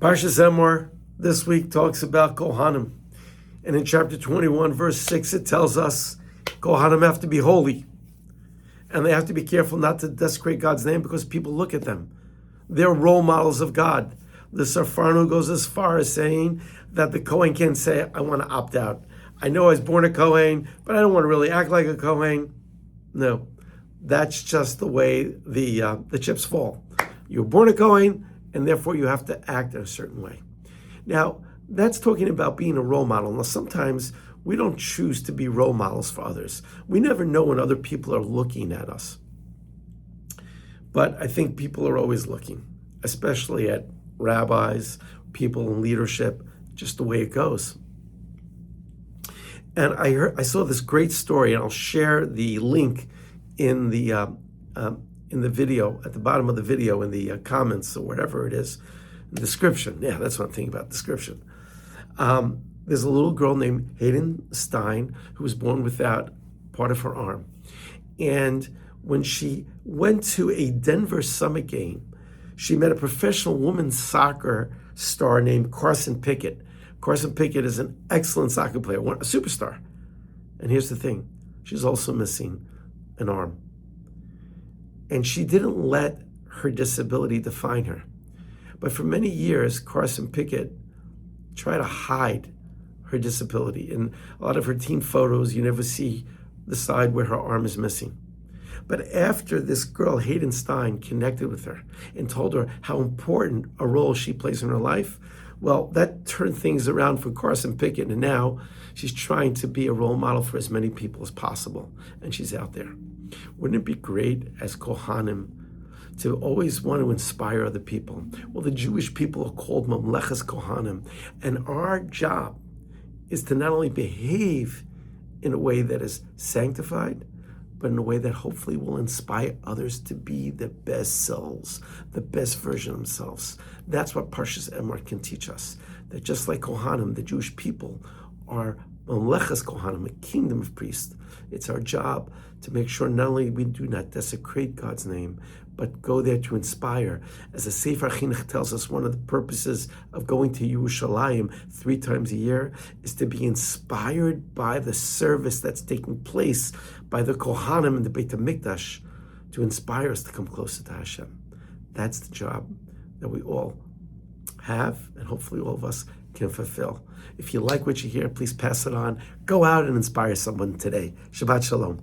Parshas Emor this week talks about Kohanim. And in chapter 21, verse 6, it tells us Kohanim have to be holy. And they have to be careful not to desecrate God's name because people look at them. They're role models of God. The Sarfarnu goes as far as saying that the Kohen can say, I want to opt out. I know I was born a Kohen, but I don't want to really act like a Kohen. No, that's just the way the chips fall. You're born a Kohen, and therefore you have to act in a certain way. Now, that's talking about being a role model. Now, sometimes we don't choose to be role models for others. We never know when other people are looking at us. But I think people are always looking, especially at rabbis, people in leadership, just the way it goes. And I saw this great story, and I'll share the link in the video, at the bottom of the video, in the comments or whatever it is, the description. Yeah, that's what I'm thinking about, description. There's a little girl named Hayden Stein who was born without part of her arm. And when she went to a Denver Summit game, she met a professional women's soccer star named Carson Pickett. Carson Pickett is an excellent soccer player, a superstar. And here's the thing, she's also missing an arm. And she didn't let her disability define her. But for many years, Carson Pickett tried to hide her disability. In a lot of her team photos, you never see the side where her arm is missing. But after this girl, Hayden Stein, connected with her and told her how important a role she plays in her life, well, that turned things around for Carson Pickett, and now she's trying to be a role model for as many people as possible, and she's out there. Wouldn't it be great as Kohanim to always want to inspire other people? Well, the Jewish people are called Mamleches Kohanim, and our job is to not only behave in a way that is sanctified, but in a way that hopefully will inspire others to be the best selves, the best version of themselves. That's what Parshas Emor can teach us, that just like Kohanim, the Jewish people are Mamleches Kohanim, a kingdom of priests. It's our job to make sure not only we do not desecrate God's name, but go there to inspire. As the Sefer Chinuch tells us, one of the purposes of going to Yerushalayim 3 times a year is to be inspired by the service that's taking place by the Kohanim in the Beit HaMikdash to inspire us to come closer to Hashem. That's the job that we all have, and hopefully all of us can fulfill. If you like what you hear, please pass it on. Go out and inspire someone today. Shabbat Shalom.